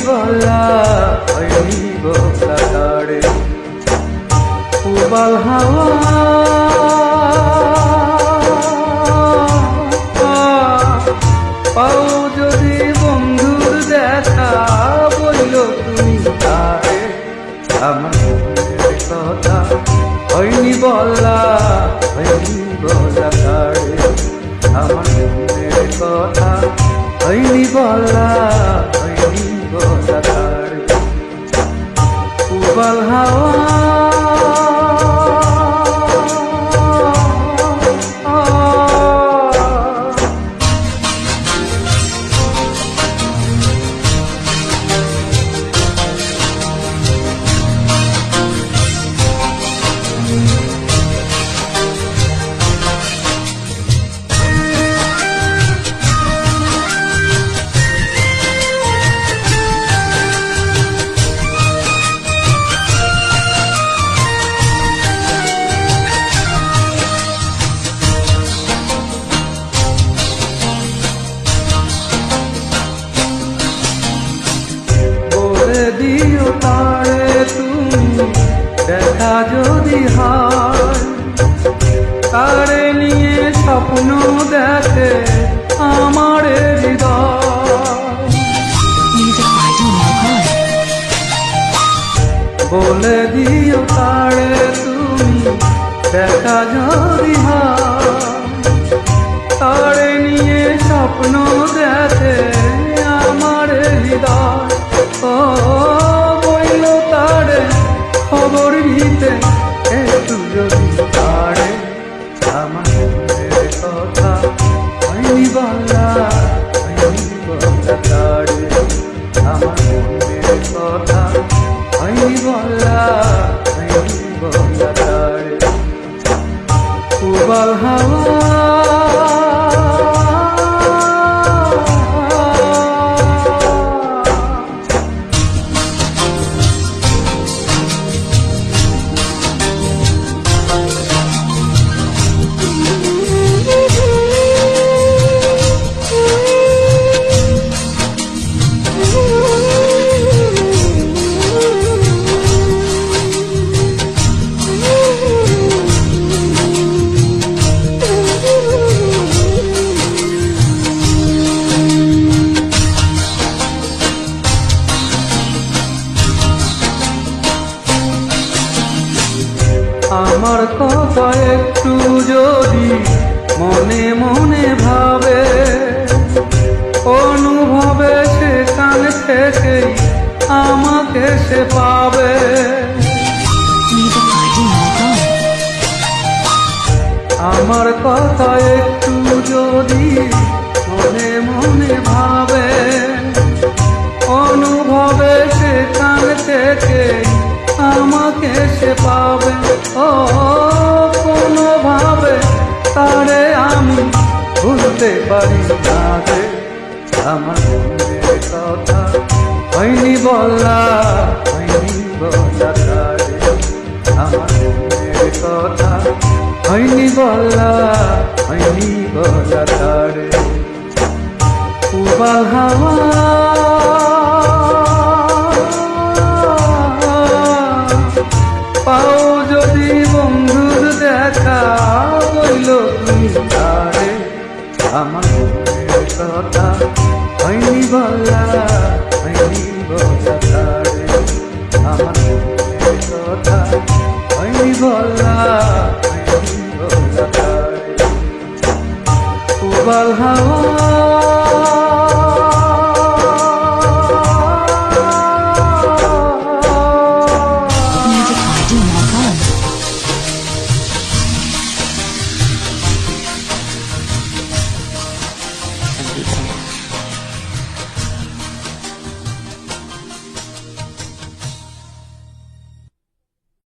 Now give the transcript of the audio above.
বলা হয়নি বলা তারে উবাল হাওয়া পাও যদি বন্ধুর দেখা বলল তুমি তারে আমার মনের কথা হয়নি বলা তারে আমার মনের কথা হয়নি বলা তারে উবাল হাওয়া দিও তারে তুমি দেখা যদি হয় তারে নিয়ে স্বপ্ন দেখে আমার হৃদয় বলে দিও তারে তুমি দেখা যদি হয় তারে নিয়ে স্বপ্ন দেখে আমার হৃদয় ও বইল তারে খবর নিতে একটু যদি তারে আমার মনের কথা হয়নি বলা তারে আমার মনের কথা হয়নি বলা তারে উবাল হাওয়া আমার কথা একটু যদি মনে মনে ভাবে অনুভবে সেখান থেকে আমাকে সে পাবে আমার কথা একটু যদি মনে মনে ভাবে অনুভবে সেখান থেকে আমাকে সে পাবে ও কোনোভাবে তারে আমি ভুলতে পারি না যে আমার মনের কথা হয়নি বলা তারে আমার মনের কথা হয়নি বলা তারে উবাল হাওয়া পাও যদি বন্ধুর দেখা বইল তুমি তারে আমার মনের কথা হয়নি বলা তারে আমার মনের কথা হয়নি বলা তারে উবাল হাওয়া